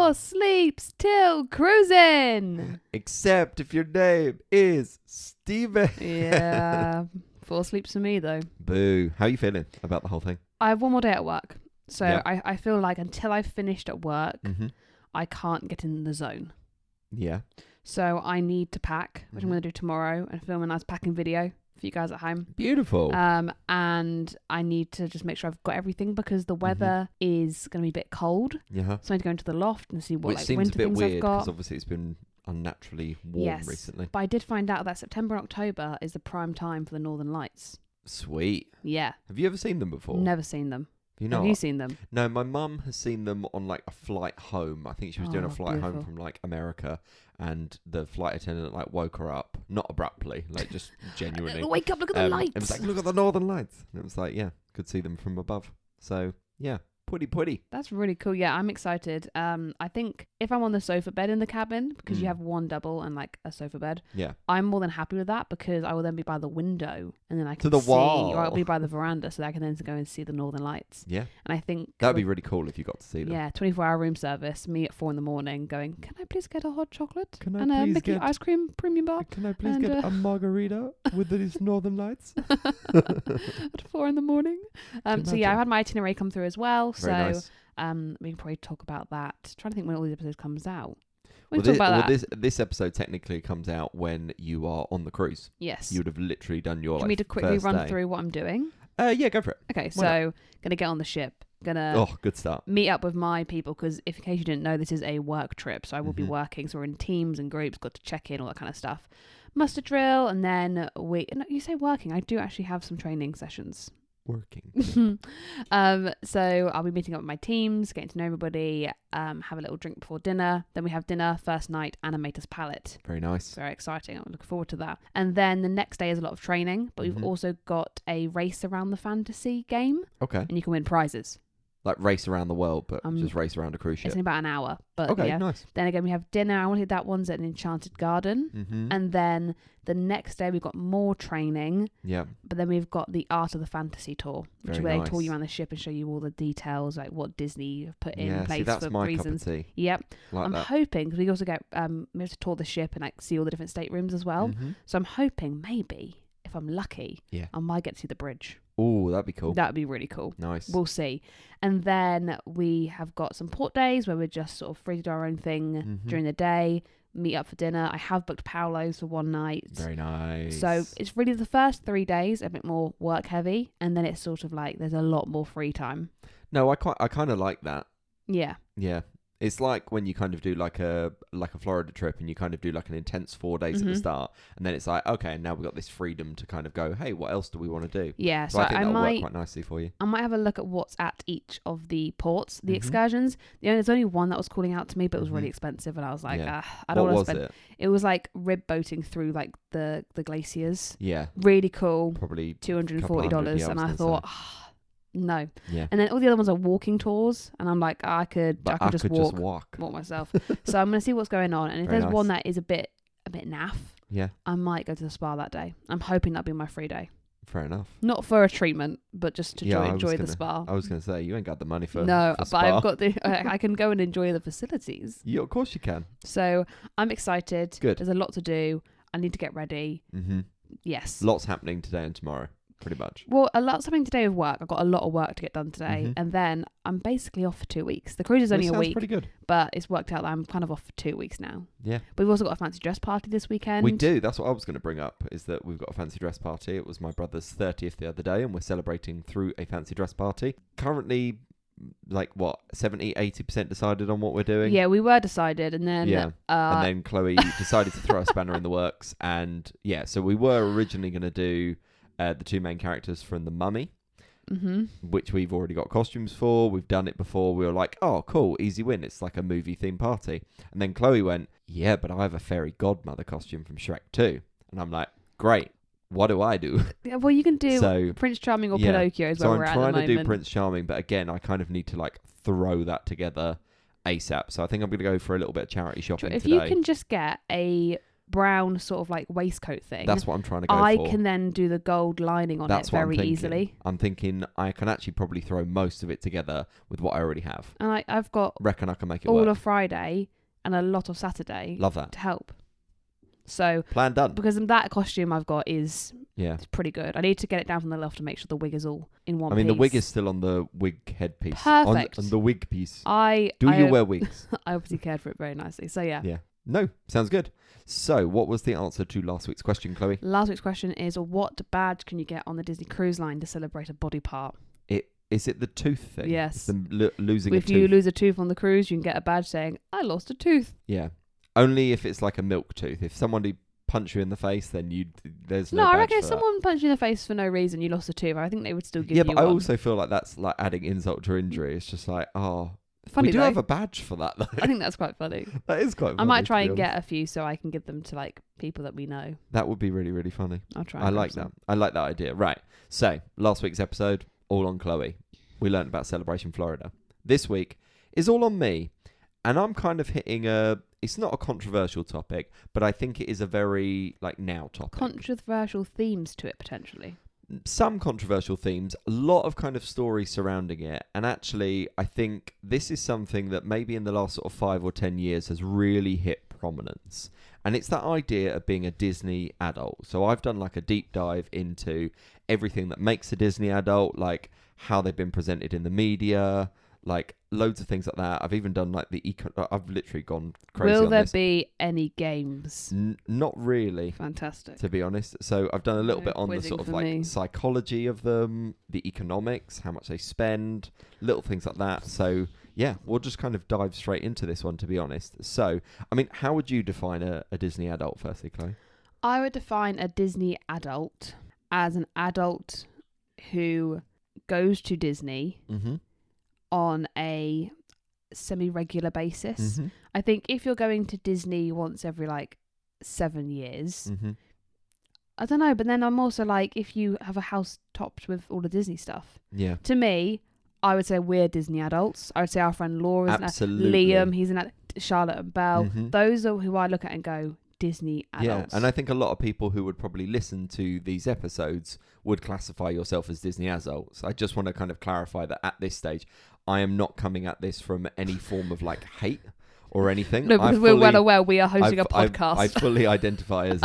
4 sleeps till cruising. Except if your name is Steven. Yeah. 4 sleeps for me, though. Boo. How are you feeling about the whole thing? I have one more day at work. So Yeah. I feel like until I've finished at work, Mm-hmm. I can't get in the zone. Yeah. So I need to pack, which I'm Mhm. going to do tomorrow, and film a nice packing video for you guys at home. Beautiful. And I need to just make sure I've got everything because the weather is going to be a bit cold. Yeah. So I need to go into the loft and see what Which like seems a winter bit things weird I've because got. obviously it's been unnaturally warm Yes. recently. But I did find out that September and October is the prime time for the Northern Lights. Sweet. Yeah. Have you ever seen them before? Never seen them. You know, Have you seen them? No, my mum has seen them on like a flight home. I think she was doing a Oh, flight home beautiful. from like America, and the flight attendant like woke her up, not abruptly, like just genuinely. Wake up, look at the lights. It was like, look at the northern lights. And it was like, yeah, could see them from above. So yeah, pretty. That's really cool. Yeah, I'm excited. I think if I'm on the sofa bed in the cabin, because you Mm. have one double and like a sofa bed, Yeah. I'm more than happy with that because I will then be by the window and then I can the see, wall. or I'll be by the veranda so that I can then go and see the Northern Lights. Yeah. And I think That'd be really cool if you got to see them. yeah, 24-hour room service. Me at 4 a.m. going, can I please get a hot chocolate Can I and a please Mickey get- ice cream premium bar Can I please And, get uh, a margarita with these northern lights? at 4 a.m? So yeah, I've had my itinerary come through as well. Very so nice. we can probably talk about that. Trying to think when all these episodes comes out. Well, We can talk about that. this episode technically comes out when you are on the cruise. Yes. You would have literally done your Do you want me to quickly first run day. through what I'm doing? Yeah, go for it. Okay, Why so gonna get on the ship. Gonna Oh, good start. meet up with my people because if in case you didn't know, this is a work trip, so I will be Mhm. working. So we're in teams and groups, got to check in, all that kind of stuff. Muster drill, and then no, you say working. I do actually have some training sessions. Working. So I'll be meeting up with my teams, getting to know everybody, have a little drink before dinner. Then we have dinner, first night, animator's palette. Very nice. Very exciting. I'm looking forward to that. And then the next day is a lot of training, but we've Mhm. also got a race around the fantasy game, Okay. and you can win prizes. Like race around the world, but just race around a cruise ship. It's in about an hour. But Okay, yeah. nice. Then again, we have dinner. I wanted that one's at an enchanted garden. Mm-hmm. And then the next day, we've got more training. Yeah. But then we've got the Art of the Fantasy tour, which is Very where they tour you nice. around the ship and show you all the details, like what Disney have put in Yeah, place see, that's for my reasons. cup of tea. Yep. Like I'm that. hoping, because we also get, we have to tour the ship and like see all the different staterooms as well. Mhm. So I'm hoping maybe, if I'm lucky, Yeah. I might get to see the bridge. Oh, that'd be cool. That would be really cool. Nice. We'll see. And then we have got some port days where we're just sort of free to do our own thing Mhm. during the day, meet up for dinner. I have booked Paolo's for one night. Very nice. So it's really the first 3 days a bit more work heavy, and then it's sort of like there's a lot more free time. No, I kind of like that. Yeah. Yeah. It's like when you kind of do like a Florida trip and you kind of do like an intense 4 days at the Mhm. start, and then it's like, okay, now we've got this freedom to kind of go, hey, what else do we want to do? Yeah. So So I think I that'll work might quite nicely for you. have a look at what's at each of the ports, the Mhm. excursions. There's only one that was calling out to me, but it was really Mhm. expensive, and I was like, Yeah. I don't What want was to spend. it? It was like rib boating through like the glaciers. Yeah, Really cool. probably $240, yeah, I and was I gonna thought, no. Yeah. And then all the other ones are walking tours, and I'm like, I could just walk myself. So I'm gonna see what's going on, and if Very there's one nice. that is a bit naff, Yeah, I might go to the spa that day. I'm hoping that'll be my free day, fair enough. not for a treatment, but just to Yeah, I was enjoy the gonna- spa. I was going to say, you ain't got the money for No, for but spa. I've got I can go and enjoy the facilities. Yeah, of course you can. So I'm excited. Good. There's a lot to do. I need to get ready. Mm-hmm. Yes. Lots happening today and tomorrow, pretty much. Well, a lot's happening today with work. I've got a lot of work to get done today. Mhm. And then I'm basically off for 2 weeks. The cruise is only Which a sounds week, pretty good. but it's worked out that I'm kind of off for 2 weeks now. Yeah. But we've also got a fancy dress party this weekend. We do. That's what I was going to bring up, is that we've got a fancy dress party. It was my brother's 30th the other day, and we're celebrating through a fancy dress party. Currently, like, 70-80% decided on what we're doing? Yeah, we were decided. And then, Yeah. And then Chloe decided to throw a spanner in the works. And, yeah, so we were originally going to do the two main characters from The Mummy, which we've already got costumes for. We've done it before. We were like, oh, cool, easy win. It's like a movie-themed party. And then Chloe went, yeah, but I have a fairy godmother costume from Shrek 2. And I'm like, great. What do I do? Yeah, well, you can do So, Prince Charming or yeah. Pinocchio is where So we're I'm at the trying moment. to do Prince Charming, but again, I kind of need to like throw that together ASAP. So I think I'm going to go for a little bit of charity shopping If today. you can just get a brown sort of like waistcoat thing. That's what I'm trying to go I for. can then do the gold lining on That's it what I'm very thinking. easily. I'm thinking I can actually probably throw most of it together with what I already have. And I've got Reckon I can make it all work. of Friday and a lot of Saturday Love that. to help. So Plan done. because that costume I've got is Yeah. it's pretty good. I need to get it down from the left to make sure the wig is all in one piece. I mean, the wig is still on the wig headpiece. Perfect. On the wig piece. I You wear wigs? I obviously cared for it very nicely. So yeah. Yeah. No, sounds good. So, what was the answer to last week's question, Chloe? Last week's question is, what badge can you get on the Disney Cruise Line to celebrate a body part? Is it the tooth thing? Yes. The losing a If tooth. you lose a tooth on the cruise, you can get a badge saying, I lost a tooth. Yeah. Only if it's like a milk tooth. If somebody punch you in the face, then there's no No, I badge reckon if for that. someone punched you in the face for no reason, you lost a tooth, I think they would still give you but one. I also feel like that's like adding insult to injury. It's just like, Funny we do though. have a badge for that though. I think that's quite funny. That is quite funny. I might try to be and honest. get a few so I can give them to like people that we know. That would be really, really funny. I'll try. I like that. I like that idea. Right. So, last week's episode, all on Chloe. We learned about Celebration Florida. This week is all on me. And I'm kind of hitting it's not a controversial topic, but I think it is a very, like, now topic. Controversial themes to it, potentially. Some controversial themes, a lot of kind of stories surrounding it. And actually, I think this is something that maybe in the last sort of 5 or 10 years has really hit prominence. And it's that idea of being a Disney adult. So I've done like a deep dive into everything that makes a Disney adult, like how they've been presented in the media, like loads of things like that. I've even done like I've literally gone crazy Will on there this. be any games? Not really. Fantastic. To be honest. So I've done a little No bit on the quizzing sort of for like me. psychology of them, the economics, how much they spend, little things like that. So yeah, we'll just kind of dive straight into this one, to be honest. So, I mean, how would you define a Disney adult, firstly, Chloe? I would define a Disney adult as an adult who goes to Disney Mm-hmm. on a semi-regular basis. Mm-hmm. I think if you're going to Disney once every like 7 years, Mm-hmm. I don't know, but then I'm also like, if you have a house topped with all the Disney stuff, Yeah. to me, I would say we're Disney adults. I would say our friend Laura is Absolutely. Liam, he's an Charlotte and Belle. Mhm. Those are who I look at and go, Disney adults. Yeah, and I think a lot of people who would probably listen to these episodes would classify yourself as Disney adults. I just want to kind of clarify that at this stage, I am not coming at this from any form of like hate or anything. No, because we're well aware we are hosting a podcast. I fully identify as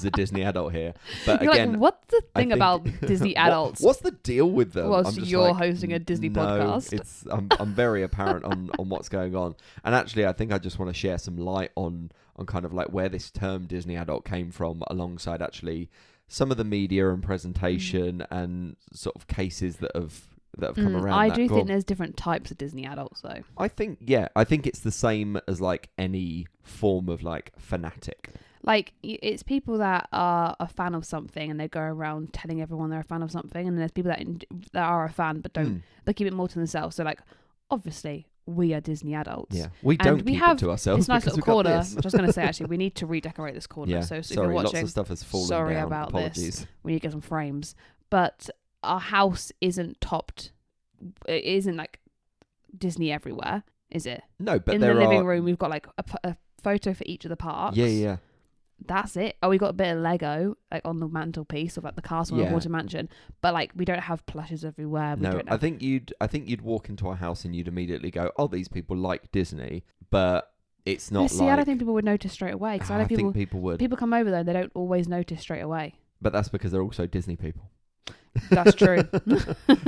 a Disney adult here. But You're again, like, what's the I thing think- about Disney adults? What's the deal with them? Whilst I'm just you're like, hosting a Disney no, podcast. I'm very apparent on what's going on. And actually, I think I just want to share some light on kind of like where this term Disney adult came from, alongside actually some of the media and presentation and sort of cases that have come around. I that. do Go think on. there's different types of Disney adults, though. I think it's the same as like any form of like fanatic. Like, it's people that are a fan of something and they go around telling everyone they're a fan of something, and there's people that are a fan but don't. They keep it more to themselves. So, like, obviously, we are Disney adults. Yeah, we And don't we keep have it to ourselves. This nice because little we've got corner. this. I was going to say, actually, we need to redecorate this corner. Yeah, So if sorry, you're lots watching, of stuff has fallen sorry down. about Apologies. this. We need to get some frames. But our house isn't topped. It isn't like Disney everywhere, is it? No, but in there the living are, room, we've got like a photo for each of the parks. Yeah. That's it. Oh, we got a bit of Lego like on the mantelpiece of like the castle and Yeah. the Haunted Mansion, but like we don't have plushes everywhere. We No, don't I have... think you'd walk into our house and you'd immediately go, "Oh, these people like Disney," but it's not. See, I don't think people would notice straight away because I know think people would, people come over there and they don't always notice straight away. but that's because they're also Disney people. That's true.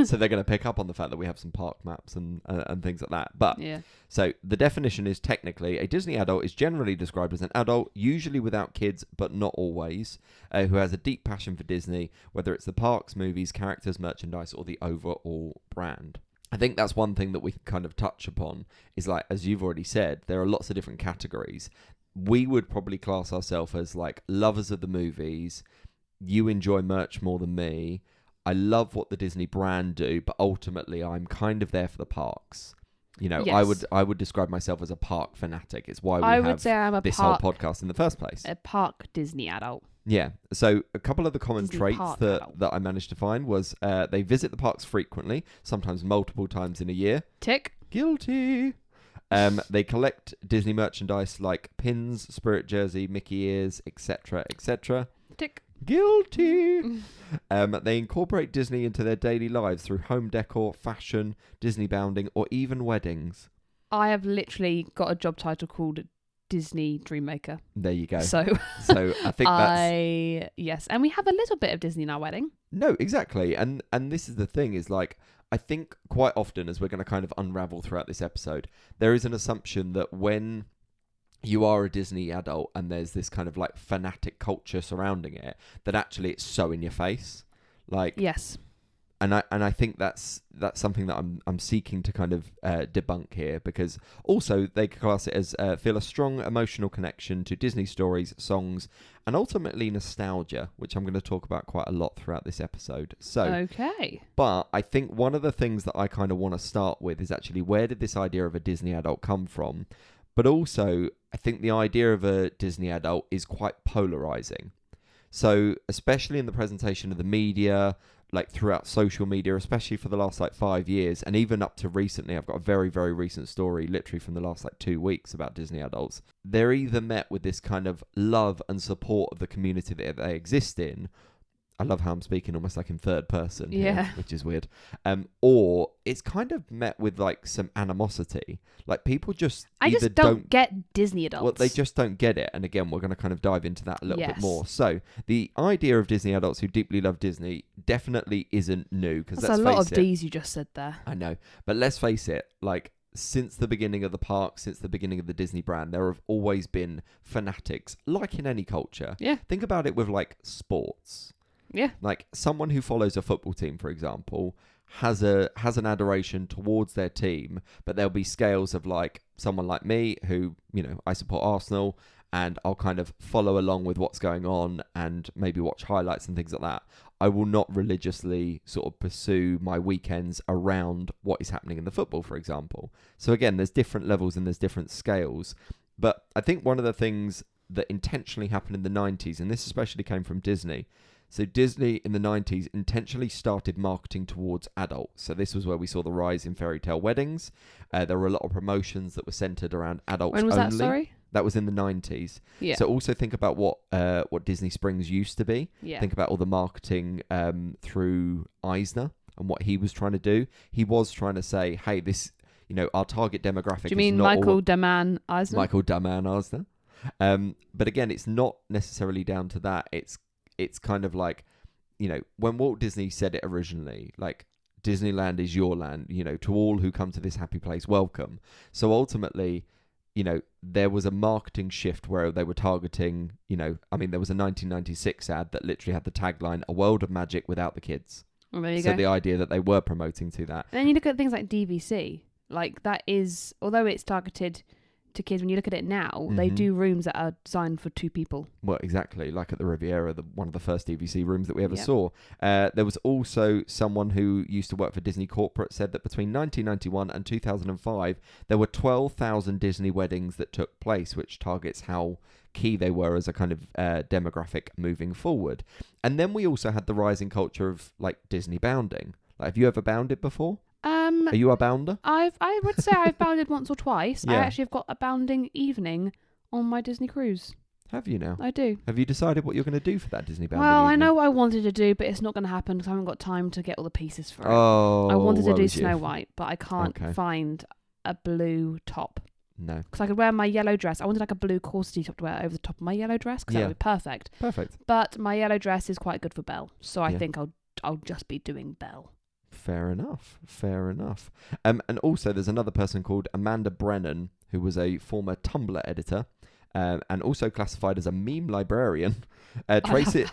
So they're going to pick up on the fact that we have some park maps and things like that. But Yeah. so the definition is technically a Disney adult is generally described as an adult, usually without kids, but not always, who has a deep passion for Disney, whether it's the parks, movies, characters, merchandise, or the overall brand. I think that's one thing that we can kind of touch upon is like, as you've already said, there are lots of different categories. We would probably class ourselves as like lovers of the movies. You enjoy merch more than me. I love what the Disney brand do, but ultimately I'm kind of there for the parks. You know, Yes. I would describe myself as a park fanatic. It's why we I have would say I'm a this park, whole podcast in the first place. a park Disney adult. Yeah. So a couple of the common Disney traits park that adult. I managed to find was they visit the parks frequently, sometimes multiple times in a year. Tick. Guilty. They collect Disney merchandise like pins, Spirit jersey, Mickey ears, etc., etc. Tick. Guilty. They incorporate Disney into their daily lives through home decor, fashion, Disney bounding, or even weddings. I have literally got a job title called Disney Dreammaker. There you go. So I think that's... Yes, and we have a little bit of Disney in our wedding. No, exactly. And this is the thing is like, I think quite often as we're going to kind of unravel throughout this episode, there is an assumption that when you are a Disney adult and there's this kind of like fanatic culture surrounding it, that actually it's so in your face. Like, yes. And I think that's something that I'm seeking to kind of debunk here, because also they class it as feel a strong emotional connection to Disney stories, songs, and ultimately nostalgia, which I'm going to talk about quite a lot throughout this episode. So, okay. But I think one of the things that I kind of want to start with is actually, where did this idea of a Disney adult come from? But also, I think the idea of a Disney adult is quite polarizing. So, especially in the presentation of the media, like throughout social media, especially for the last like 5 years, and even up to recently, I've got a very, very recent story literally from the last like 2 weeks about Disney adults. They're either met with this kind of love and support of the community that they exist in. I love how I'm speaking almost like in third person here, which is weird. Or it's kind of met with like some animosity. Like people just don't get Disney adults. Well, they just don't get it. And again, we're going to kind of dive into that a little bit more. So the idea of Disney adults who deeply love Disney definitely isn't new. Because that's a lot of D's you just said there. I know. But let's face it, like since the beginning of the park, since the beginning of the Disney brand, there have always been fanatics, like in any culture. Yeah. Think about it with like sports. Yeah. Like someone who follows a football team, for example, has an adoration towards their team, but there'll be scales of like someone like me who, you know, I support Arsenal and I'll kind of follow along with what's going on and maybe watch highlights and things like that. I will not religiously sort of pursue my weekends around what is happening in the football, for example. So again, there's different levels and there's different scales. But I think one of the things that intentionally happened in the 90s, and this especially came from Disney. So Disney in the 90s intentionally started marketing towards adults. So this was where we saw the rise in fairy tale weddings. There were a lot of promotions that were centered around adults only. When was that, sorry? That was in the 90s. Yeah. So also think about what Disney Springs used to be. Yeah. Think about all the marketing through Eisner and what he was trying to do. He was trying to say, hey, this, you know, our target demographic is not... Do you mean Michael Daman Eisner? Michael Daman Eisner. But again, it's not necessarily down to that. It's kind of like, you know, when Walt Disney said it originally, like, Disneyland is your land, you know, to all who come to this happy place, welcome. So ultimately, you know, there was a marketing shift where they were targeting, you know, I mean, there was a 1996 ad that literally had the tagline, "A world of magic without the kids." Well, there you so go. The idea that they were promoting to that. And then you look at things like DVC, like that is, although it's targeted to kids, when you look at it now, they do rooms that are designed for 2 people. Well, exactly. Like at the Riviera, one of the first DVC rooms that we ever saw. There was also someone who used to work for Disney Corporate said that between 1991 and 2005, there were 12,000 Disney weddings that took place, which targets how key they were as a kind of demographic moving forward. And then we also had the rising culture of like Disney bounding. Like, have you ever bounded before? Are you a bounder? I would say I've bounded once or twice. Yeah. I actually have got a bounding evening on my Disney cruise. Have you now? I do. Have you decided what you're going to do for that Disney bounding Well, evening? I know what I wanted to do, but it's not going to happen because I haven't got time to get all the pieces for it. Oh, I wanted to woe do is you. Snow White, but I can't find a blue top. No. Because I could wear my yellow dress. I wanted like a blue corset top to wear over the top of my yellow dress because that would be perfect. Perfect. But my yellow dress is quite good for Belle, so I think I'll just be doing Belle. Fair enough. And also there's another person called Amanda Brennan, who was a former Tumblr editor, and also classified as a meme librarian. Traces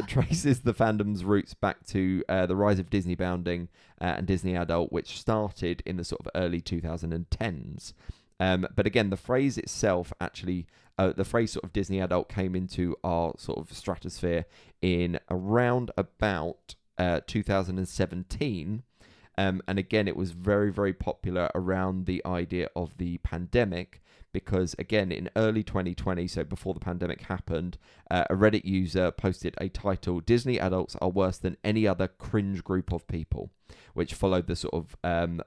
the fandom's roots back to the rise of Disney bounding and Disney adult, which started in the sort of early 2010s. But again, the phrase itself actually, the phrase sort of Disney adult came into our sort of stratosphere in around about 2017. And again, it was very, very popular around the idea of the pandemic because, again, in early 2020, so before the pandemic happened, a Reddit user posted a title, "Disney adults are worse than any other cringe group of people," which followed the sort of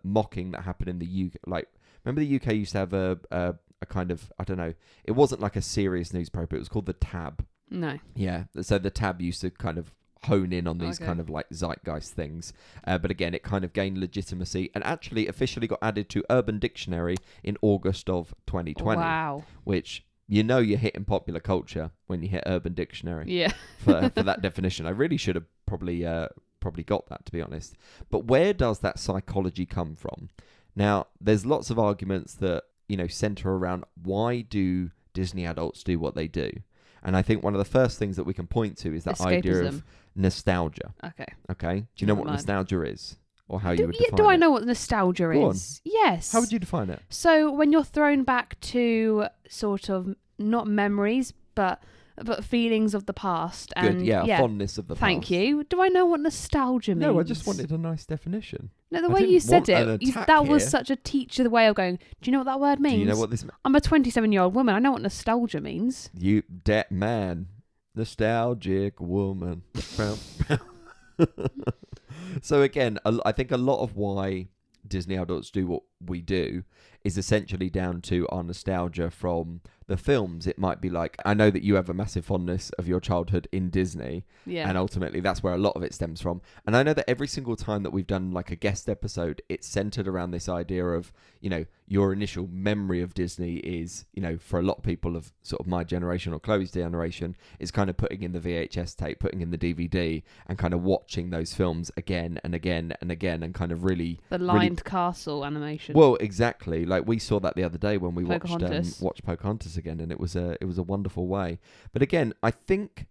mocking that happened in the UK, like Remember the UK used to have a kind of, I don't know, it wasn't like a serious newspaper. It was called the Tab. No. Yeah. So the Tab used to kind of hone in on these kind of like zeitgeist things. But again, it kind of gained legitimacy and actually officially got added to Urban Dictionary in August of 2020. Wow. Which, you know, you're hitting popular culture when you hit Urban Dictionary. Yeah. for that definition. I really should have probably got that, to be honest. But where does that psychology come from? Now, there's lots of arguments that, you know, center around why do Disney adults do what they do? And I think one of the first things that we can point to is that idea of nostalgia. Okay. Do you know what nostalgia is? Or how you would define it? Do I know what nostalgia Go is? On. Yes. How would you define it? So when you're thrown back to sort of not memories, but feelings of the past. And fondness of the past. Thank you. Do I know what nostalgia means? No, I just wanted a nice definition. No, the way you said it, that was such a teacher way of going, do you know what that word means? Do you know what this means? I'm a 27-year-old woman. I know what nostalgia means. You, that man. Nostalgic woman. So again, I think a lot of why Disney adults do what we do is essentially down to our nostalgia from the films. It might be like, I know that you have a massive fondness of your childhood in Disney, and ultimately that's where a lot of it stems from. And I know that every single time that we've done like a guest episode, it's centered around this idea of, you know, your initial memory of Disney is, you know, for a lot of people of sort of my generation or Chloe's generation, is kind of putting in the VHS tape, putting in the DVD, and kind of watching those films again and again and again, and kind of really the lined castle animation. Well, exactly. Like we saw that the other day when we watched Pocahontas again, and it was a wonderful way. But again, I think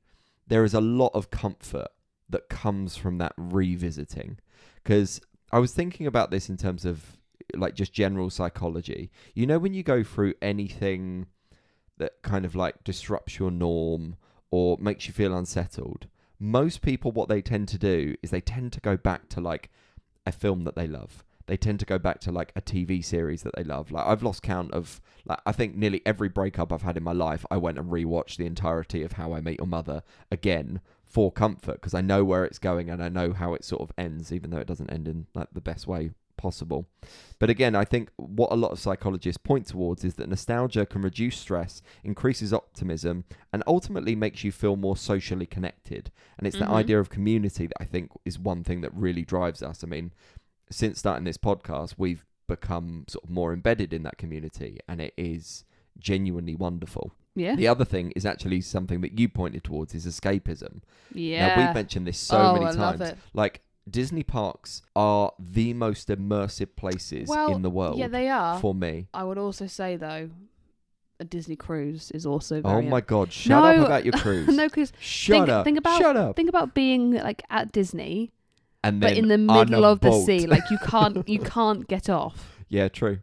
there is a lot of comfort that comes from that revisiting, because I was thinking about this in terms of like just general psychology. You know, when you go through anything that kind of like disrupts your norm or makes you feel unsettled, most people, what they tend to do is they tend to go back to like a film that they love. They tend to go back to like a TV series that they love. Like I've lost count of, like, I think nearly every breakup I've had in my life, I went and rewatched the entirety of How I Met Your Mother again for comfort, because I know where it's going and I know how it sort of ends, even though it doesn't end in like the best way possible. But again, I think what a lot of psychologists point towards is that nostalgia can reduce stress, increases optimism, and ultimately makes you feel more socially connected. And it's the idea of community that I think is one thing that really drives us. I mean, since starting this podcast, we've become sort of more embedded in that community, and it is genuinely wonderful. Yeah. The other thing is actually something that you pointed towards is escapism. Yeah. Now, we've mentioned this so many times. Love it. Like, Disney parks are the most immersive places in the world. Yeah, they are. For me. I would also say, though, a Disney cruise is also very... Oh my God, shut up about your cruise. No, because... Shut up. Think about being, like, at Disney, and but in the middle of the sea. Like, you can't get off. Yeah, true.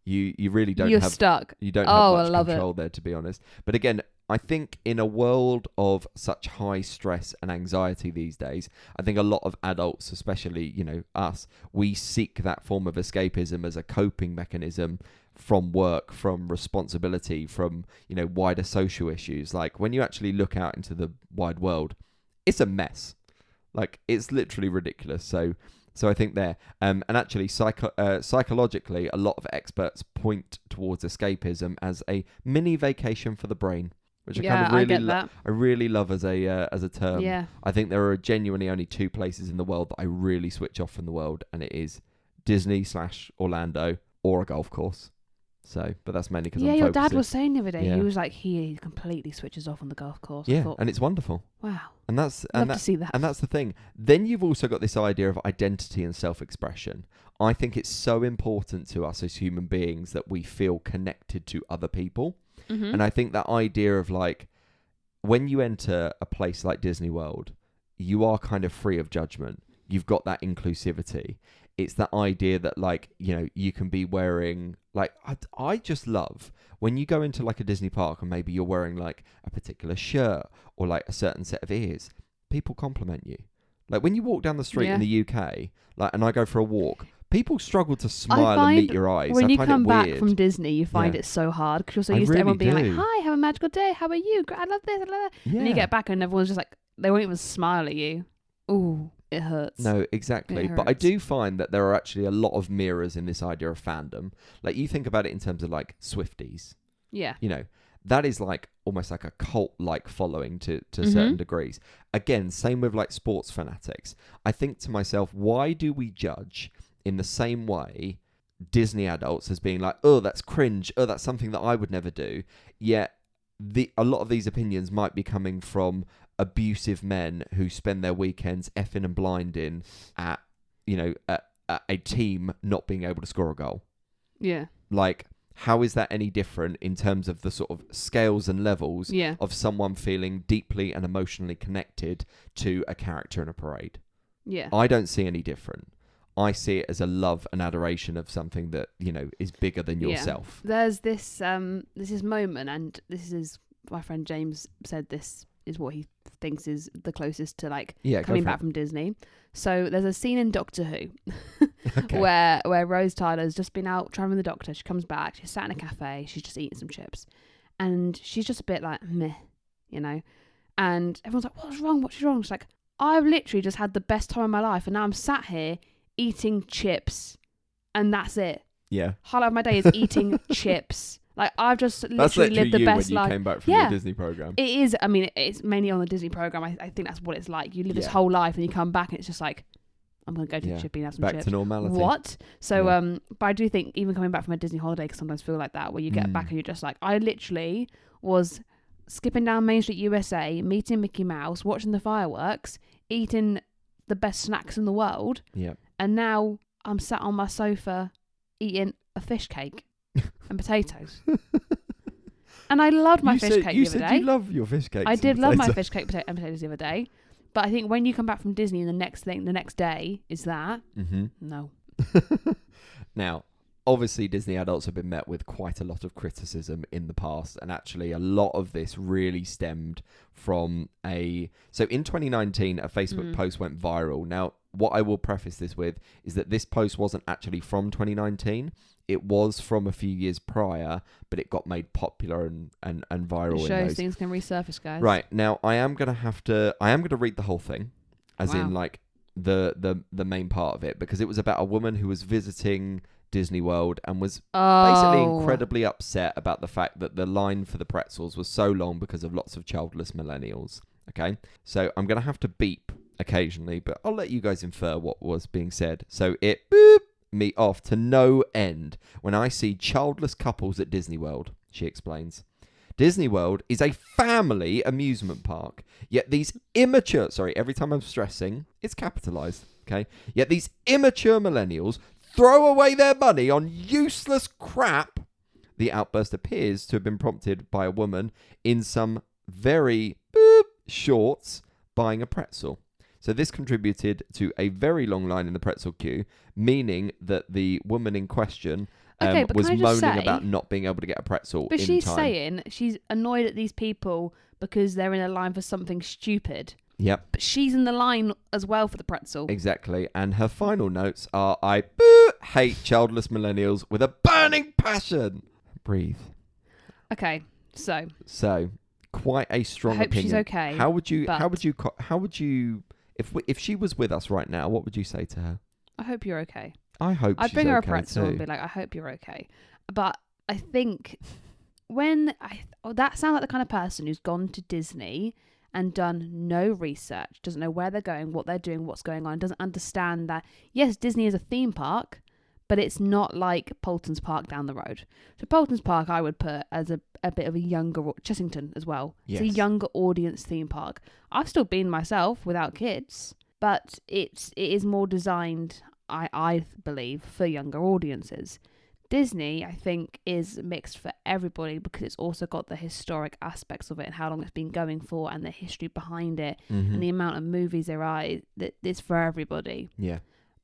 You really don't You're have... stuck. You don't have much control there, to be honest. But again, I think in a world of such high stress and anxiety these days, I think a lot of adults, especially, you know, us, we seek that form of escapism as a coping mechanism from work, from responsibility, from, you know, wider social issues. Like, when you actually look out into the wide world, it's a mess. Like, it's literally ridiculous. So I think there, and actually psychologically, a lot of experts point towards escapism as a mini vacation for the brain, which I really love as a term. Yeah. I think there are genuinely only two places in the world that I really switch off from the world, and it is Disney/Orlando or a golf course. So, but that's mainly because I'm focusing. Your dad was saying the other day, he was like, he completely switches off on the golf course. Yeah, and it's wonderful. Wow. Love to see that. And that's the thing. Then you've also got this idea of identity and self-expression. I think it's so important to us as human beings that we feel connected to other people. Mm-hmm. And I think that idea of like, when you enter a place like Disney World, you are kind of free of judgment. You've got that inclusivity. It's that idea that, like, you know, you can be wearing, like, I just love when you go into like a Disney park and maybe you're wearing like a particular shirt or like a certain set of ears, people compliment you. Like when you walk down the street in the UK, like, and I go for a walk, people struggle to smile and meet your eyes. When I you find come it back weird. from Disney, you find it so hard because you're so used to everyone being like, "Hi, have a magical day. How are you? I love this. I love that." Yeah. And you get back and everyone's just like, they won't even smile at you. Ooh. it hurts. No, exactly. It But I hurts. do find that there are actually a lot of mirrors in this idea of fandom. Like, you think about it in terms of like Swifties. Yeah. You know, that is like almost like a cult-like following to Mhm. certain degrees. Again, same with like sports fanatics. I think to myself, why do we judge in the same way Disney adults as being like, oh, that's cringe, oh, that's something that I would never do, yet a lot of these opinions might be coming from abusive men who spend their weekends effing and blinding at, you know, at a team not being able to score a goal. Yeah. Like, how is that any different in terms of the sort of scales and levels Yeah. of someone feeling deeply and emotionally connected to a character in a parade? Yeah. I don't see any different. I see it as a love and adoration of something that, you know, is bigger than yourself. There's this moment, and this is my friend James said this is what he thinks is the closest to like coming back from Disney. So there's a scene in Doctor Who Okay. where Rose Tyler's just been out traveling with the Doctor. She comes back, she's sat in a cafe, she's just eating some chips, and she's just a bit like meh, you know. And everyone's like, "What's wrong? What's wrong?" She's like, "I've literally just had the best time of my life, and now I'm sat here eating chips, and that's it. Yeah. Highlight of my day is eating chips. Like, I've just That's literally lived the you best when you life." came back from Yeah. your Disney program. It is. I mean, it's mainly on the Disney program. I think that's what it's like. You live this Yeah. whole life, and you come back, and it's just like, I'm gonna go to Yeah. the chippy and have some Back chips. to normality. What? So, Yeah. but I do think even coming back from a Disney holiday can sometimes feel like that, where you get back and you're just like, I literally was skipping down Main Street USA, meeting Mickey Mouse, watching the fireworks, eating the best snacks in the world, Yeah. and now I'm sat on my sofa eating a fish cake and potatoes. And I loved my fish cake you the other said day. you love your fish cakes. I and did love my potatoes. fish cake and potatoes the other day. But I think when you come back from Disney and the next day is that, no. Now, obviously, Disney adults have been met with quite a lot of criticism in the past, and actually a lot of this really stemmed from So in 2019, a Facebook post went viral. Now, what I will preface this with is that this post wasn't actually from 2019. It was from a few years prior, but it got made popular and viral. It in shows those. things can resurface, guys. Right, now I am gonna read the whole thing, as in like the main part of it, because it was about a woman who was visiting Disney World and was basically incredibly upset about the fact that the line for the pretzels was so long because of lots of childless millennials. Okay, so I'm gonna have to beep occasionally, but I'll let you guys infer what was being said. So it boop me off to no end when I see childless couples at Disney World, she explains. Disney World is a family amusement park, yet these immature... Sorry, every time I'm stressing, it's capitalised, okay? Yet these immature millennials throw away their money on useless crap. The outburst appears to have been prompted by a woman in some very shorts buying a pretzel. So this contributed to a very long line in the pretzel queue, meaning that the woman in question was moaning about not being able to get a pretzel in time. But she's saying she's annoyed at these people because they're in a line for something stupid. Yep. But she's in the line as well for the pretzel. Exactly. And her final notes are, I hate childless millennials with a burning passion. Breathe. Okay, so quite a strong I hope opinion. she's okay. How would you, if she was with us right now, what would you say to her? I hope you're okay. I hope I'd she's bring her a okay pretzel too. and be like, I hope you're okay. But I think that sounds like the kind of person who's gone to Disney and done no research, doesn't know where they're going, what they're doing, what's going on, doesn't understand that, yes, Disney is a theme park, but it's not like Polton's Park down the road. So Polton's Park I would put as a bit of a younger... Chessington as well. Yes. It's a younger audience theme park. I've still been myself without kids, but it is more designed, I believe, for younger audiences. Disney, I think, is mixed for everybody because it's also got the historic aspects of it and how long it's been going for and the history behind it and the amount of movies there are. It's for everybody. Yeah.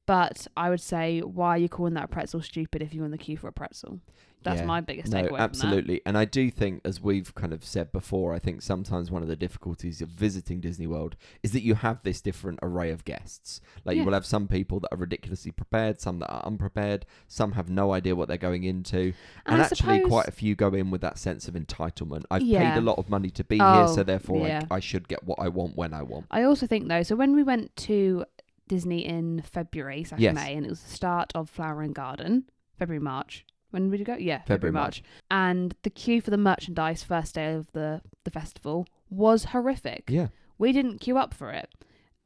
But I would say, why are you calling that a pretzel stupid if you're in the queue for a pretzel? That's my biggest takeaway. No, absolutely. And I do think, as we've kind of said before, I think sometimes one of the difficulties of visiting Disney World is that you have this different array of guests. Like you will have some people that are ridiculously prepared, some that are unprepared, some have no idea what they're going into. And actually quite a few go in with that sense of entitlement. I've paid a lot of money to be here, so therefore I should get what I want when I want. I also think though, so when we went to Disney in February / Yes. May, and it was the start of Flower and Garden. February, March. When did you go? Yeah, February, March. And the queue for the merchandise first day of the festival was horrific. Yeah. We didn't queue up for it.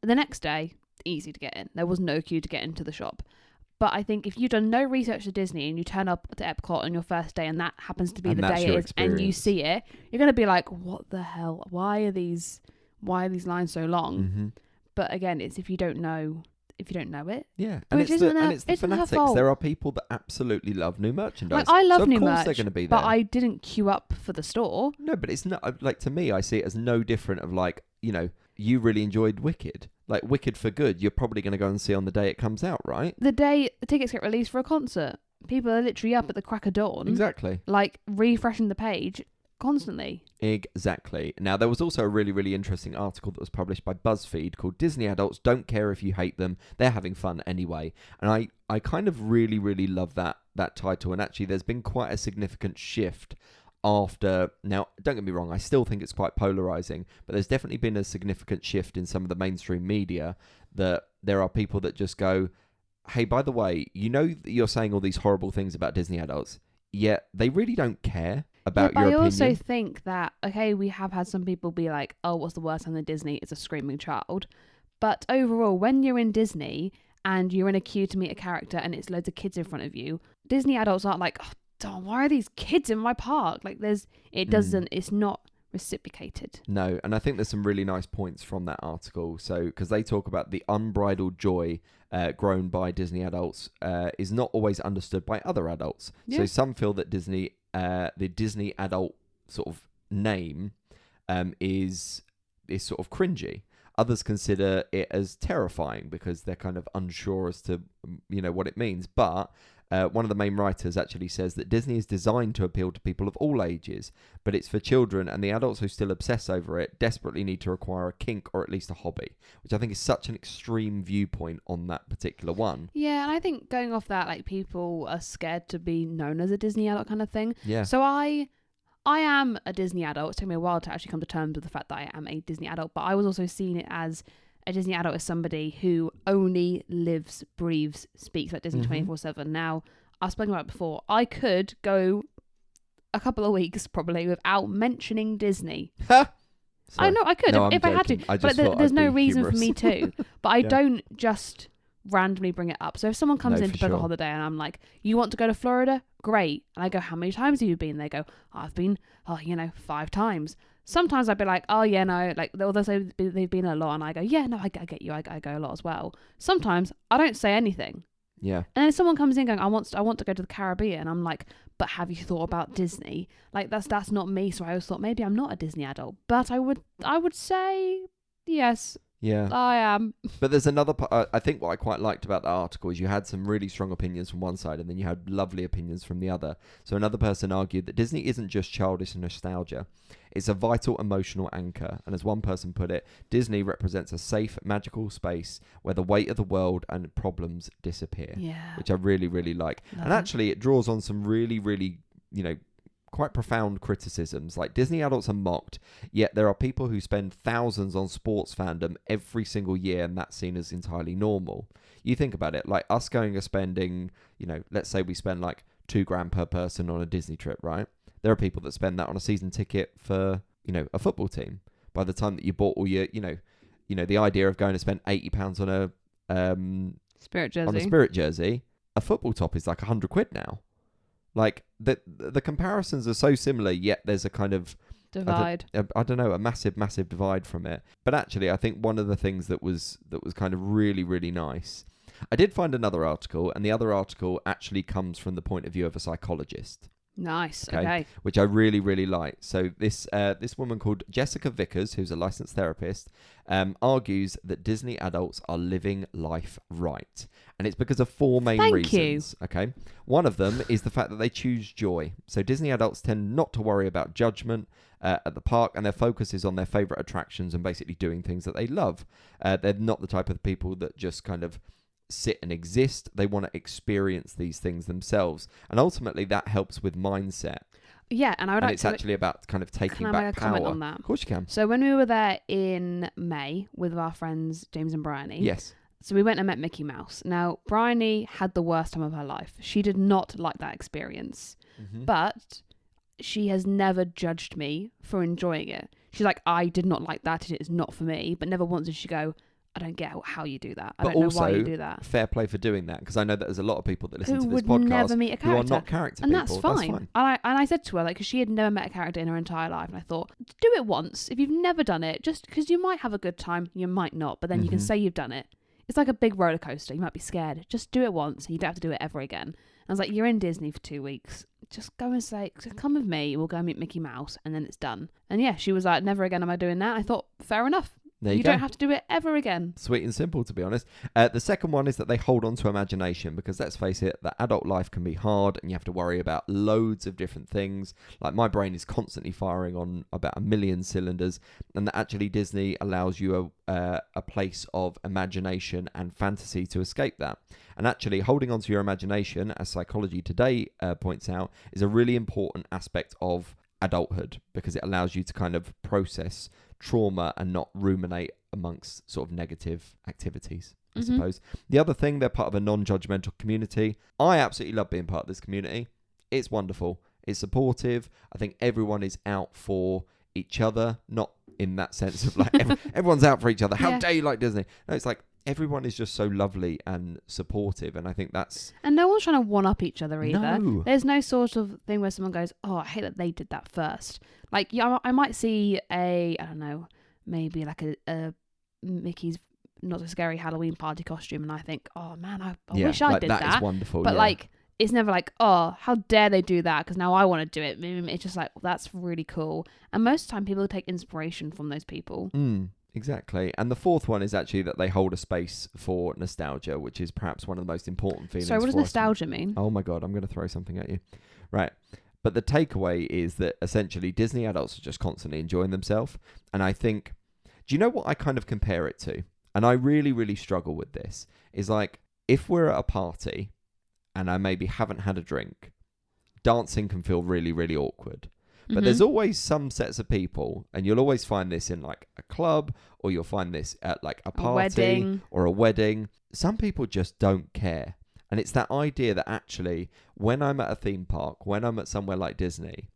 The next day, easy to get in. There was no queue to get into the shop. But I think if you've done no research to Disney and you turn up to Epcot on your first day and that happens to be the day it is and you see it, you're going to be like, what the hell? Why are these lines so long? Mm-hmm. But again, it's if you don't know it. Yeah, and Which it's the fanatics. fault. There are people that absolutely love new merchandise. Like, I love so new of course merch, they're going to be there. but I didn't queue up for the store. No, but it's not like, to me, I see it as no different of like, you know, you really enjoyed Wicked. Like Wicked for Good, you're probably going to go and see on the day it comes out, right? The day the tickets get released for a concert, people are literally up at the crack of dawn. Exactly. Like refreshing the page constantly. Exactly. Now, there was also a really, really interesting article that was published by BuzzFeed called Disney Adults Don't Care If You Hate Them. They're having fun anyway. And I kind of really, really love that title. And actually, there's been quite a significant shift after. Now, don't get me wrong, I still think it's quite polarizing, but there's definitely been a significant shift in some of the mainstream media that there are people that just go, hey, by the way, you know that you're saying all these horrible things about Disney adults, yet they really don't care about your opinion. I also think that, okay, we have had some people be like, oh, what's the worst thing in Disney? It's a screaming child. But overall, when you're in Disney and you're in a queue to meet a character and it's loads of kids in front of you, Disney adults aren't like, oh, darn, why are these kids in my park? Like, it's not reciprocated. No, and I think there's some really nice points from that article. So, because they talk about the unbridled joy grown by Disney adults is not always understood by other adults. Yeah. So some feel that the Disney adult sort of name is sort of cringy. Others consider it as terrifying because they're kind of unsure as to, you know, what it means. But one of the main writers actually says that Disney is designed to appeal to people of all ages, but it's for children, and the adults who still obsess over it desperately need to acquire a kink or at least a hobby, which I think is such an extreme viewpoint on that particular one. Yeah, and I think going off that, like, people are scared to be known as a Disney adult kind of thing. Yeah. So I am a Disney adult. It's taken me a while to actually come to terms with the fact that I am a Disney adult, but I was also seeing it as a Disney adult as somebody who only lives, breathes, speaks like Disney 24/7. Now, I've spoken about it before. I could go a couple of weeks probably without mentioning Disney. I know I could if I had to, but there's no reason for me to. But I don't just randomly bring it up. So if someone comes in to book a holiday and I'm like, you want to go to Florida? Great. And I go, how many times have you been? They go, I've been 5 times. Sometimes I'd be like, oh yeah, no, like they'll say they've been a lot, and I go, yeah, no, I get you, I go a lot as well. Sometimes I don't say anything. Yeah. And then someone comes in going, I want to go to the Caribbean. I'm like, but have you thought about Disney? Like that's not me. So I always thought maybe I'm not a Disney adult, but I would say yes. Yeah, I am. But there's another part. I think what I quite liked about the article is you had some really strong opinions from one side and then you had lovely opinions from the other. So another person argued that Disney isn't just childish nostalgia. It's a vital emotional anchor. And as one person put it, Disney represents a safe, magical space where the weight of the world and problems disappear. Yeah. Which I really, really like. And actually it draws on some really, really, quite profound criticisms. Like, Disney adults are mocked, yet there are people who spend thousands on sports fandom every single year, and that's seen as entirely normal. You think about it, like us going and spending, let's say we spend like $2,000 per person on a Disney trip, right? There are people that spend that on a season ticket for, a football team. By the time that you bought all your, the idea of going to spend £80 on a Spirit jersey, a football top is like £100 now. Like, the comparisons are so similar, yet there's a kind of divide. I don't know, a massive, massive divide from it. But actually, I think one of the things that was kind of really, really nice. I did find another article, and the other article actually comes from the point of view of a psychologist. Nice. Okay. Which I really, really like. So this woman called Jessica Vickers, who's a licensed therapist, argues that Disney adults are living life right. And it's because of 4 main reasons. Okay. One of them is the fact that they choose joy. So Disney adults tend not to worry about judgment at the park, and their focus is on their favorite attractions and basically doing things that they love. They're not the type of people that just kind of sit and exist. They want to experience these things themselves, and ultimately that helps with mindset. Yeah, and it's actually about kind of taking back power. Can I make a comment on that? Of course you can. So when we were there in May with our friends James and Bryony, yes, So we went and met Mickey Mouse. Now, Bryony had the worst time of her life. She did not like that experience. But she has never judged me for enjoying it. She's like, I did not like that. It is not for me. But never once did she go, I don't get how you do that. I don't know why you do that. Fair play for doing that, because I know that there's a lot of people that listen to this would podcast never meet a character. who are not character and people. That's fine. And I said to her, like, because she had never met a character in her entire life, and I thought, do it once. If you've never done it, just because you might have a good time, you might not, but then you can say you've done it. It's like a big roller coaster. You might be scared. Just do it once, and you don't have to do it ever again. And I was like, you're in Disney for 2 weeks. Just go and say, come with me. We'll go meet Mickey Mouse, and then it's done. And yeah, she was like, never again am I doing that. I thought, fair enough. There you don't have to do it ever again. Sweet and simple, to be honest. The second one is that they hold on to imagination, because let's face it, that adult life can be hard and you have to worry about loads of different things. Like, my brain is constantly firing on about 1 million cylinders, and that actually Disney allows you a place of imagination and fantasy to escape that. And actually holding on to your imagination, as Psychology Today points out, is a really important aspect of adulthood, because it allows you to kind of process trauma and not ruminate amongst sort of negative activities, I suppose. The other thing, they're part of a non-judgmental community. I absolutely love being part of this community. It's wonderful. It's supportive. I think everyone is out for each other, not in that sense of like everyone's out for each other. How dare you like Disney? No, it's like everyone is just so lovely and supportive, and I think that's... And no one's trying to one-up each other either. No. There's no sort of thing where someone goes, oh, I hate that they did that first. Like, yeah, I might see I don't know, maybe like a Mickey's Not So Scary Halloween party costume, and I think, oh man, I wish I did that. That is wonderful. But like, it's never like, oh, how dare they do that, because now I want to do it. It's just like, well, that's really cool. And most of the time people take inspiration from those people. Exactly. And the fourth one is actually that they hold a space for nostalgia, which is perhaps one of the most important feelings. So what does nostalgia mean? Oh my God, I'm going to throw something at you. Right. But the takeaway is that essentially Disney adults are just constantly enjoying themselves. And I think, do you know what I kind of compare it to? And I really, really struggle with this. Is like, if we're at a party and I maybe haven't had a drink, dancing can feel really, really awkward. But there's always some sets of people, and you'll always find this in like a club, or you'll find this at like a party or a wedding. Some people just don't care. And it's that idea that actually, when I'm at a theme park, when I'm at somewhere like Disney,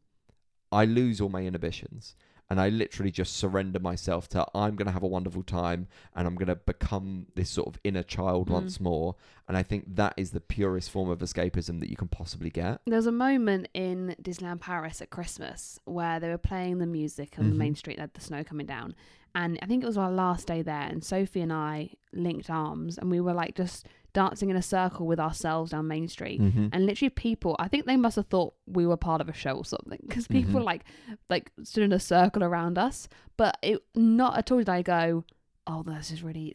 I lose all my inhibitions. And I literally just surrender myself to, I'm going to have a wonderful time, and I'm going to become this sort of inner child once more. And I think that is the purest form of escapism that you can possibly get. There's a moment in Disneyland Paris at Christmas where they were playing the music on the main street, had the snow coming down. And I think it was our last day there, and Sophie and I linked arms, and we were like just dancing in a circle with ourselves down Main Street. And literally people, I think they must have thought we were part of a show or something, because people like stood in a circle around us. But it not at all did I go, oh, this is really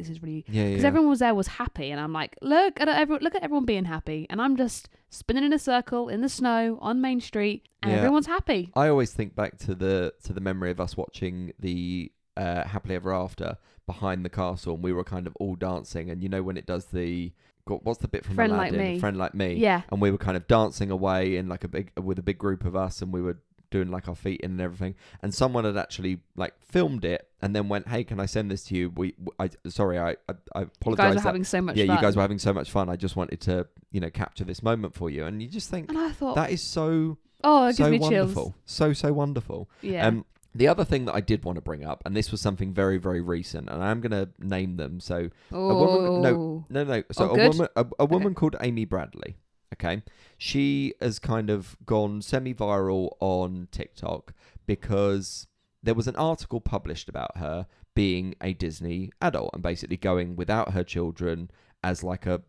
because everyone was happy, and I'm like, look at everyone being happy, and I'm just spinning in a circle in the snow on Main Street, and everyone's happy. I always think back to the memory of us watching the Happily Ever After behind the castle, and we were kind of all dancing, and you know when it does the what's the bit from Friend Aladdin? Like Me. Friend Like Me. Yeah. And we were kind of dancing away in like with a big group of us, and we were doing like our feet in and everything. And someone had actually like filmed it and then went, "Hey, can I send this to you? I apologize. You guys were having so much fun. Yeah, you guys were having so much fun. I just wanted to, capture this moment for you." And you just think, and I thought, that is so it gives me wonderful. chills. So wonderful. Yeah. The other thing that I did want to bring up, and this was something very, very recent, and I'm going to name them. So a woman, no. So a woman called Amy Bradley. Okay, she has kind of gone semi-viral on TikTok because there was an article published about her being a Disney adult and basically going without her children as like a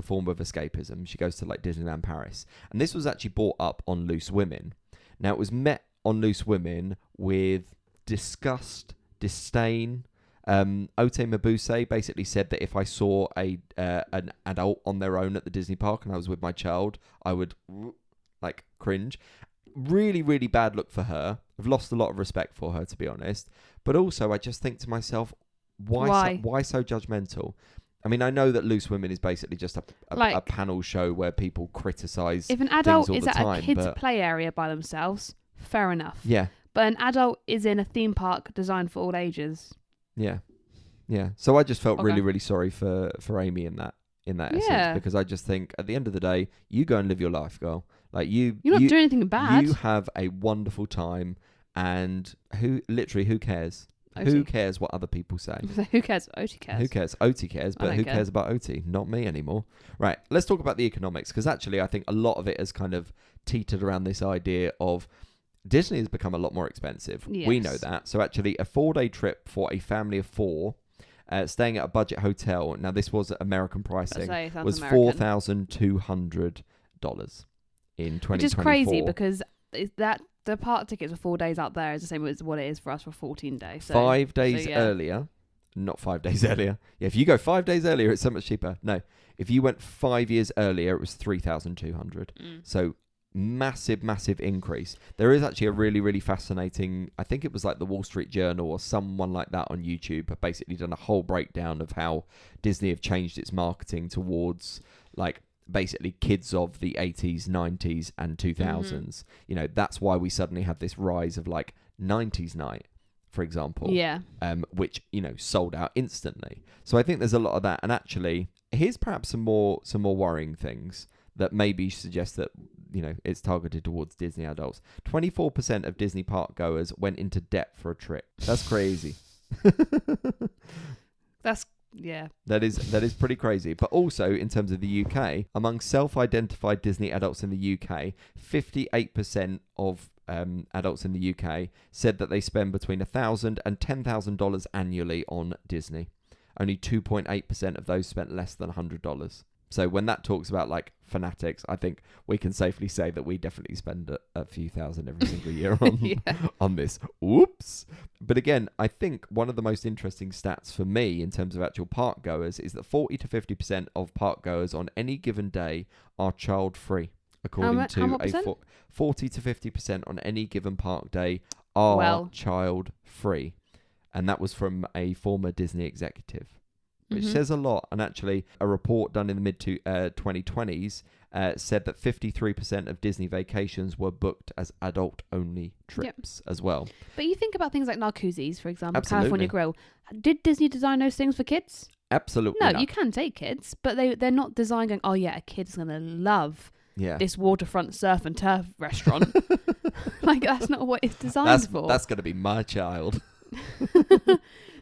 form of escapism. She goes to like Disneyland Paris, and this was actually brought up on Loose Women. Now it was met on Loose Women with disgust, disdain. Ote Mabuse basically said that if I saw an adult on their own at the Disney park and I was with my child, I would like cringe. Really, really bad look for her. I've lost a lot of respect for her, to be honest. But also, I just think to myself, why so judgmental? I mean, I know that Loose Women is basically just a panel show where people criticise. If an adult is at a kids' play area by themselves, fair enough. Yeah. But an adult is in a theme park designed for all ages. Yeah. Yeah. So I just felt Okay. really, really sorry for Amy in that essence, because I just think at the end of the day, you go and live your life, girl. Like You're not doing anything bad. You have a wonderful time, and who cares? OT. Who cares what other people say? Who cares? OT cares. Who cares? OT cares, I but don't who care. cares about OT? Not me anymore. Right, let's talk about the economics, because actually I think a lot of it has kind of teetered around this idea of Disney has become a lot more expensive. Yes. We know that. So actually a 4-day trip for a family of 4, staying at a budget hotel, now this was American pricing, was $4,200 in 2024. Which is crazy, because the park tickets for 4 days out there is the same as what it is for us for 14 days. So, 5 days earlier, not 5 days earlier. Yeah, if you go 5 days earlier, it's so much cheaper. No, if you went 5 years earlier, it was 3,200. So massive, massive increase. There is actually a really, really fascinating, I think it was like the Wall Street Journal or someone like that on YouTube, have basically done a whole breakdown of how Disney have changed its marketing towards like basically kids of the 80s, 90s and 2000s. You know, that's why we suddenly have this rise of like 90s night, for example. Yeah. Which, you know, sold out instantly. So I think there's a lot of that. And actually, here's perhaps some more worrying things that maybe suggest that, you know, it's targeted towards Disney adults. 24% of Disney park goers went into debt for a trip. That's crazy. Yeah. That is pretty crazy. But also, in terms of the UK, among self-identified Disney adults in the UK, 58% of adults in the UK said that they spend between $1,000 and $10,000 annually on Disney. Only 2.8% of those spent less than $100. So when that talks about like fanatics, I think we can safely say that we definitely spend a few thousand every single year on on this. Oops. But again, I think one of the most interesting stats for me in terms of actual park goers is that 40 to 50% of park goers on any given day are child free. According to 40 to 50% on any given park day are child free. And that was from a former Disney executive, which says a lot. And actually, a report done in the mid-2020s said that 53% of Disney vacations were booked as adult-only trips as well. But you think about things like Narcoossee's, for example, Absolutely. California Grill. Did Disney design those things for kids? Absolutely No, not. you can take kids, but they're not designed going, oh yeah, a kid's going to love this waterfront surf and turf restaurant. Like, that's not what it's designed for. That's going to be my child.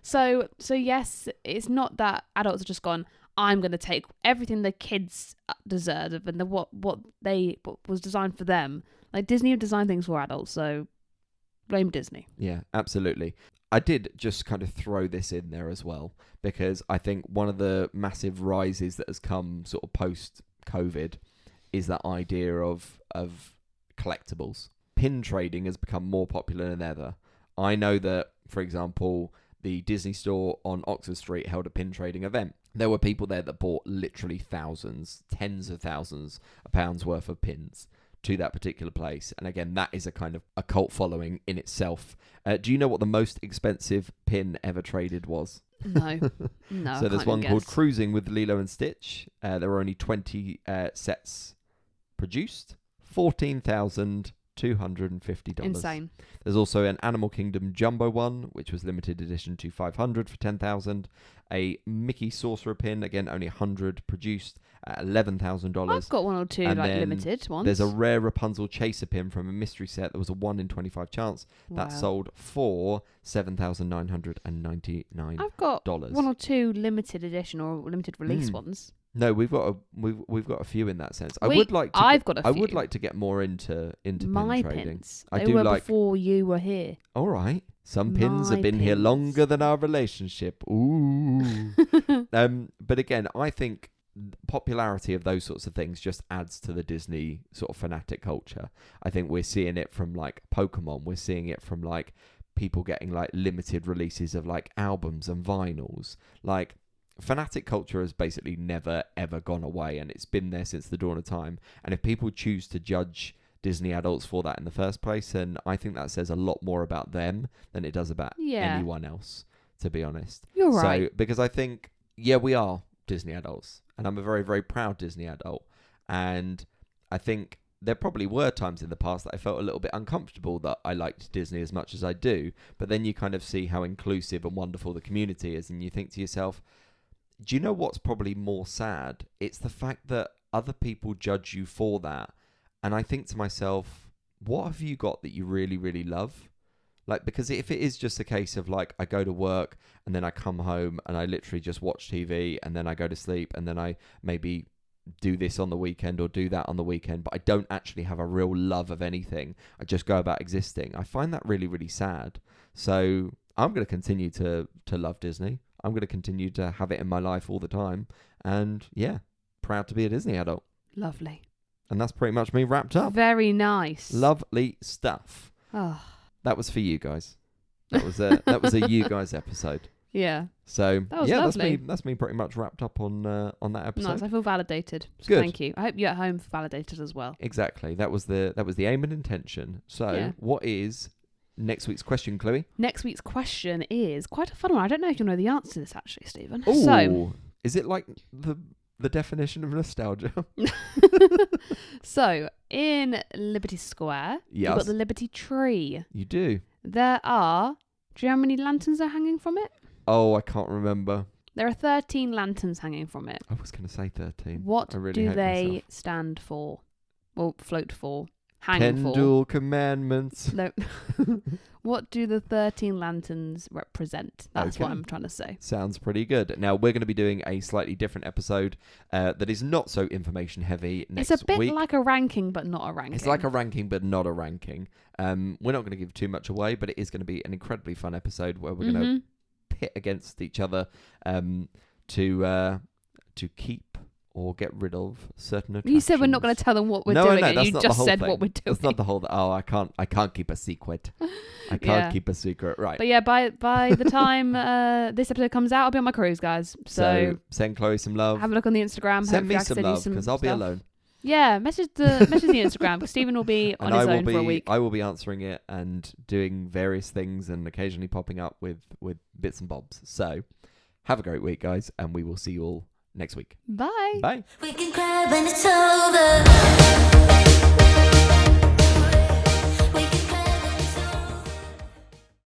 So yes, it's not that adults have just gone, I'm going to take everything the kids deserve and what was designed for them. Like, Disney have designed things for adults, so blame Disney. Yeah, absolutely. I did just kind of throw this in there as well, because I think one of the massive rises that has come sort of post-COVID is that idea of collectibles. Pin trading has become more popular than ever. I know that, for example, the Disney store on Oxford Street held a pin trading event. There were people there that bought literally thousands, tens of thousands of pounds worth of pins to that particular place. And again, that is a kind of a cult following in itself. Do you know what the most expensive pin ever traded was? No. So there's one called Cruising with Lilo and Stitch. There were only 20 sets produced. $14,250. Insane. There's also an Animal Kingdom Jumbo one, which was limited edition to 500 for 10,000. A Mickey Sorcerer pin, again only 100 produced at $11,000. I've got one or two and like then limited ones. There's a rare Rapunzel Chaser pin from a mystery set that was a 1 in 25 chance that sold for $7,999. I've got one or two limited edition or limited release ones. No, we've got a few in that sense. I've got a few. I would like to get more into my pin trading. Pins. They were before you were here. All right. Some pins have been here longer than our relationship. Ooh. But again, I think popularity of those sorts of things just adds to the Disney sort of fanatic culture. I think we're seeing it from like Pokemon. We're seeing it from like people getting like limited releases of like albums and vinyls. Like, fanatic culture has basically never ever gone away, and it's been there since the dawn of time. And if people choose to judge Disney adults for that in the first place, then I think that says a lot more about them than it does about anyone else, to be honest. You're right. So, because I think, we are Disney adults, and I'm a very, very proud Disney adult. And I think there probably were times in the past that I felt a little bit uncomfortable that I liked Disney as much as I do. But then you kind of see how inclusive and wonderful the community is, and you think to yourself, do you know what's probably more sad? It's the fact that other people judge you for that. And I think to myself, what have you got that you really, really love? Like, because if it is just a case of like, I go to work and then I come home and I literally just watch TV and then I go to sleep and then I maybe do this on the weekend or do that on the weekend, but I don't actually have a real love of anything. I just go about existing. I find that really, really sad. So I'm going to continue to love Disney. I'm going to continue to have it in my life all the time. And yeah, proud to be a Disney adult. Lovely. And that's pretty much me wrapped up. Very nice. Lovely stuff. Oh. That was for you guys. That was a you guys episode. Yeah. So that was lovely. lovely. That's me pretty much wrapped up on that episode. Nice. I feel validated. So Good. Thank you. I hope you at home feel validated as well. Exactly. That was the aim and intention. So What is next week's question, Chloe? Next week's question is quite a fun one. I don't know if you'll know the answer to this actually, Stephen. Ooh, So, is it like the definition of nostalgia? So in Liberty Square, you've got the Liberty Tree. You do. There are. Do you know how many lanterns are hanging from it? Oh, I can't remember. There are 13 lanterns hanging from it. I was going to say 13. What I really do hate they myself. stand for? Well, float for. Hang 10 for. dual commandments. No. What do the 13 lanterns represent? That's what Okay. I'm trying to say. Sounds pretty good. Now, we're going to be doing a slightly different episode that is not so information heavy next week. It's a bit like a ranking, but not a ranking. It's like a ranking, but not a ranking. We're not going to give too much away, but it is going to be an incredibly fun episode where we're going to pit against each other to keep or get rid of certain attractions. You said we're not going to tell them what we're doing, and you just said what we're doing. That's not the whole. I can't keep a secret. I can't keep a secret. Right. But yeah, by the time this episode comes out, I'll be on my cruise, guys. So send Chloe some love. have a look on the Instagram. Send me Hopefully some love because I'll be stuff. alone. Yeah, message the Instagram because Stephen will be on his own for a week. I will be answering it and doing various things and occasionally popping up with bits and bobs. So have a great week, guys, and we will see you all next week. Bye. Bye. We can cry when it's over.